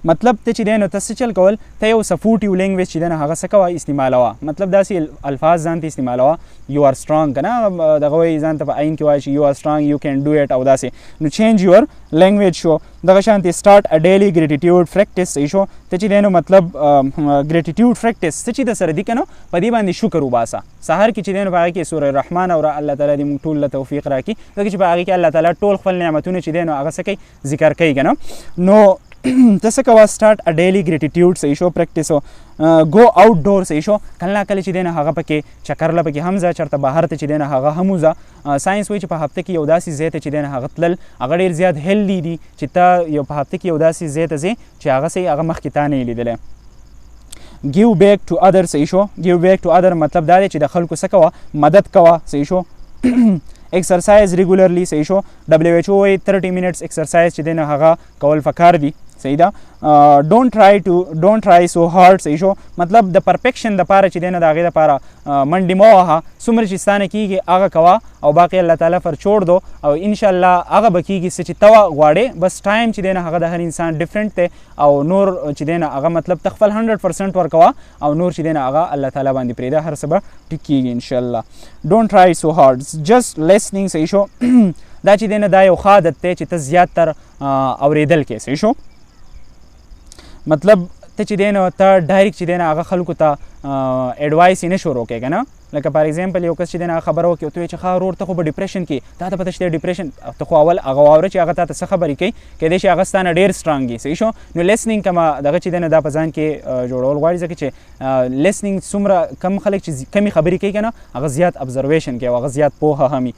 مطلب ته چې دی نو ته څه چل کول ته یو سپورټیو لینګویج چې دی نه هغه څه کوه استعمالوه مطلب داسې الفاظ ځان ته استعمالوه یو آر سترانګ که نه دغه وایي ځان ته په عین کې وایي چې یو آر سترانګ یو کین ډو اټ او داسې نو چینج یور لینګویج شو. دغه شانتې سټارټ ا ډیلی ګریټیټیوډ پریکټس صحیح شو ته چې دی نو مطلب ګریټیټیوډ پریکټس څه چې د سره دي که نه په دې باندې شکر وباسه سهار کې چې دی نو په هغې کې سوره رحمان او الله تعالی دې موږ ټول له توفیق راکړي ځکه چې په هغې کې الله تعالی ټول خپل نعمتونه چې دی نو هغه څه کوي ذکر کوي که نه نو ته څه کوه سټارټ ا ډیلی ګریټیټیوډ صحیح شو پریکټس گو آؤٹ ډور صحیح شو کله نه کله چې دی نه هغه پکې چکر له پکې هم ځه چېرته بهر ته چې دی نه هغه هم وځه. ساینس وایي چې په هفته کې یو داسې ځای ته چې دی نه هغه تلل هغه ډېر زیات هیلدي دي چې ته یو په هفته کې یو داسې ځای ته ځې چې هغه صحیح هغه مخکې تا نه یې لیدلی. ګیو بیک ټو ادر صحیح شو ګیو بیک ټو ادر مطلب دا دی چې د خلکو څه کوه مدد کوه صحیح شو. ایکسرسایز ریګولرلی صحیح شو WHO وایي 30 منټس ایکسرسایز چې دی نه هغه کول پکار دي صحیح ده. ډونټ ټرای سو هارډ صحیح شو مطلب د پرفیکشن دپاره چې دی نه د هغې دپاره منډې مه وهه څومره چې ستا نه کېږي هغه کوه او باقي الله تعالی پر چوړ دو او انشاءالله هغه به کېږي څه چې ته غواړې بس ټایم چې دی نه هغه د هر انسان ډفرنټ دی او نور چې دی نه هغه مطلب ته خپل 100% ورکوه او نور چې دی نه هغه الله تعالی باندې پرېږده هر څه به ټیک کېږي انشاءالله. ډونټ ټرای سو هارډ جسټ لیسنینګ صحیح شو دا چې دی نه دا یو ښه عادت دی چې ته زیات تر اورېدل کې صحیح شو مطلب ته چې دی نو ته ډایرکټ چې دی نه هغه خلکو ته اډوایس یې نه شروع کوې که نه لکه فار ایگزامپل یو کس چې دی نه هغه خبره وکړي او ته وایې چې ښه ورور ته خو په ډپریشن کې تا ته پته شته ډپریشن ته خو اول هغه واوره چې هغه تا ته څه خبرې کوي کیدای شي هغه ستا نه ډېر سترانګ وي صحیح شو. نو لیسنینګ کومه دغه چې دی نه دا په ځان کې جوړول غواړي ځکه چې لیسنینګ څومره کم خلک چې کمې خبرې کوي که نه هغه زیات ابزرویشن کوي او هغه زیات پوهه هم وي.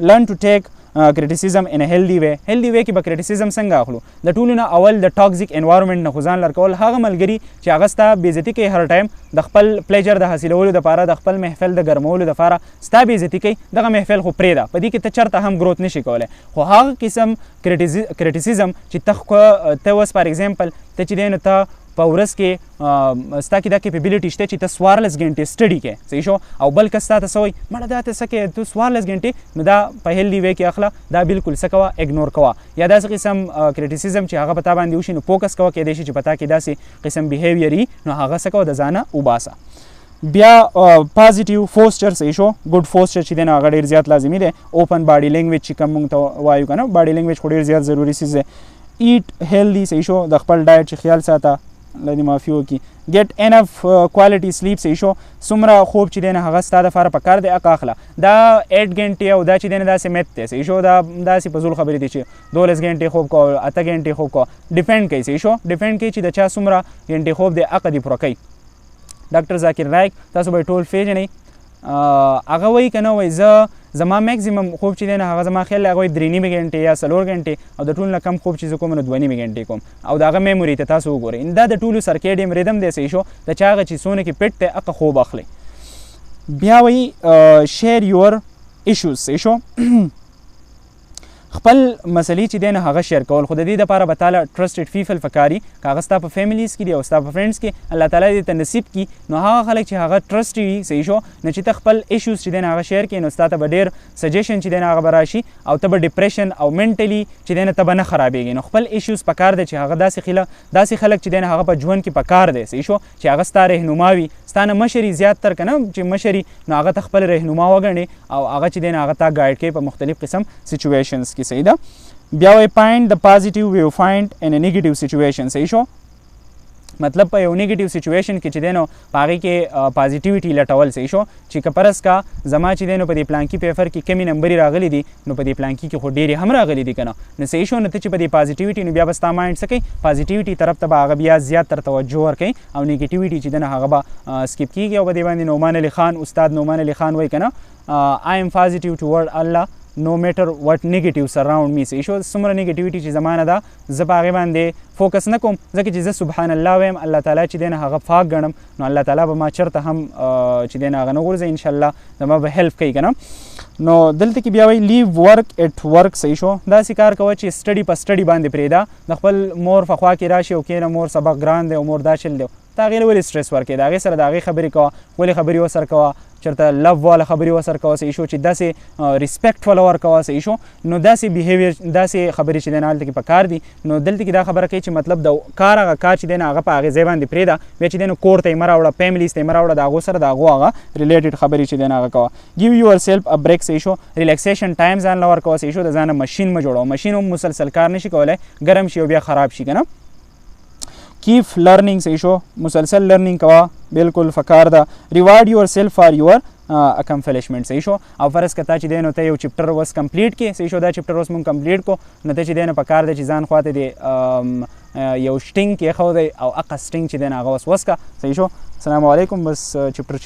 لرن ټو ټیک criticism in a healthy way کې به criticism څنګه اخلو د ټولو نه اول د ټاکزیک انوایرمنټ نه خو ځان لر کول هغه ملګري چې هغه ستا بېعزتي کوي هر ټایم د خپل پلیجر د حاصلولو دپاره د خپل محفل د ګرمولو دپاره ستا بېعزتي کوي دغه محفل خو پرېږده په دې کې ته چېرته هم ګروت نشي کولی خو هغه قسم criticism چې ته اوس فار ایگزامپل ته چې دی نو ته په ورځ کې ستا کې دا کیپیبلیټي شته چې ته 14 غنټې سټډي کې صحیح شو او بل کس تا ته څه وایي مړه دا ته څه کوې تو 14 غنټې نو دا په هیلدي وی کې اخله دا بالکل څه کوه اګنور کوه یا داسې قسم کرټیسیزم چې هغه په تا باندې وشي نو فوکس کوه کیدای شي چې په تا کې داسې قسم بیهیویر وي نو هغه څه کوه د ځانه وباسه. بیا پازیټیو فوسچر صحیح شو ګډ فوسچر چې دی نو هغه ډېر زیات لازمي دی. اوپن باډي لینګویج چې کوم موږ ته وایو که نه باډي لینګویج خو ډېر زیات ضروري څیز دی. ایټ هیلدي صحیح شو د خپل ډایټ چې خیال ساته الله دې معافي وکړي. ګیټ انف کوالټي سلیپ صحیح شو څومره خوب چې دی نه هغه ستا دپاره پکار دی هغه اخله دا 8 غنټې او دا چې دی نه داسې میت دی صحیح شو دا داسې په زول خبرې دي چې 12 غنټې خوب کوه 8 غنټې خوب کوه ډیپینډ کوي صحیح شو ډیپینډ کوي چې د چا څومره غنټې خوب دی هغه دې پوره کوي. ډاکټر ذاکر نایک تاسو به ټول پیژنئ هغه وایي که نه وایي زما میکسیمم خوب چې دی نه هغه زما خیال هغه 3.5 غنټې یا 4 غنټې او د ټولو نه کم خوب چې زه کوم نو 2.5 غنټې کوم او د هغه میموري ته تاسو وګورئ دا د ټولو سرکیډیم ریدم دی صحیح شو د چا هغه چې څونه کې پټ دی هغه خوب اخلي. بیا وایي شیر یور ایشوز صحیح شو خپل مسلې چې دی نه هغه شیر کول خو د دې دپاره به تعالی ټرسټډ پیپل پکاري که هغه ستا په فیملیز کې دي او ستا په فرینډز کې الله تعالی دې ته نصیب کړي نو هغه خلک چې هغه ټرسټ وي صحیح شو نو چې ته خپل ایشوز چې دی نه هغه شیر کړي نو ستا ته به ډېر سجیشن چې دی نه هغه به راشي او ته به ډپریشن او منټلي چې دی نه ته به نه خرابېږي نو خپل ایشوز پکار دی چې هغه داسې خلک چې دی نه هغه په ژوند کې پکار دی صحیح شو چې هغه ستا رهنما وي ستا نه مشري زیات تر که نه چې مشري نو هغه ته خپل رهنما وګڼې او هغه چې دی نه هغه تا ګایډ کوي په مختلف قسم سچویشنز کې صحیح ده. بیا وایي find the positive we find in a negative situation صحیح شو مطلب په یو نیگیټیو سچویشن کې چې دی نو په هغې کې پازیټیویټي لټول صحیح شو چې که پرس کا زما چې دی نو په دې پلانکي پیپر کې کمې نمبرې راغلي دي نو په دې پلانکي کې خو ډېرې هم راغلي دي که نه نو صحیح شو نو ته چې په دې پازیټیویټي نو بیا به ستا مایند څه کوي پازیټیویټي طرف ته به هغه بیا زیات تر توجه ورکوي او نیګیټیویټي چې دی نو هغه به سکیپ کېږي او په دې باندې نعمان علي خان استاد نعمان علي خان وایي که نه I am positive toward Allah no matter what negative surround me صحیح شو څومره نیګیټیویټي چې زما نه ده زه په هغې باندې فوکس نه کوم ځکه چې زه سبحان الله وایم الله تعالی چې دی نه هغه پاک ګڼم نو الله تعالی به ما چېرته هم چې دی نه هغه نه غورځوي انشاءالله زما به هیلپ کوي که نه نو دلته کې بیا وایي لیو ورک ایټ ورک صحیح شو داسې کار کوه چې سټډي په سټډي باندې پرېږده د خپل مور په خوا کې راشي او کېنه مور سبق ګران دی او مور دا چل دی ته هغې له ولې سټرس ورکوې د هغې سره د هغې خبرې کوه ولې خبرې ورسره کوه چېرته لو واله خبرې ورسره کوه صحیح شو چې داسې ریسپیکټ واله ورکوه صحیح شو نو داسې بیهیویر داسې خبرې چې دی نه هلته کې پکار دي نو دلته کې دا خبره کوي چې مطلب د کار هغه کار چې دی نه هغه په هغې ځای باندې پرېږده بیا چې دی نو کور ته یې مه راوړه فیملیز ته یې مه راوړه د هغو سره د هغو هغه ریلیټډ خبرې چې دی نه هغه کوه ګیو یور سیلف ا بریک صحیح شو ریلیکسیشن ټایم ځان له ورکوه صحیح شو د ځانه مشین مه جوړوه مشین هم مسلسل کار نشي کولی ګرم شي او بیا خراب شي که نه کیپ لرنینګ صحیح شو مسلسل لرنینګ کوه بالکل فکار ده ریوارډ یور سیلف فار یور اکمپلیشمنټ صحیح شو او فرض که تا چې دی نو ته یو چپټر اوس کمپلیټ کړې صحیح شو دا چپټر اوس مونږ کمپلیټ کړو نو ته چې دی نو پکار دی چې ځان خواته دی یو شټینګ کېښودی او هغه سټینګ چې دی نو هغه اوس وسکه صحیح شو السلام علیکم بس چپټر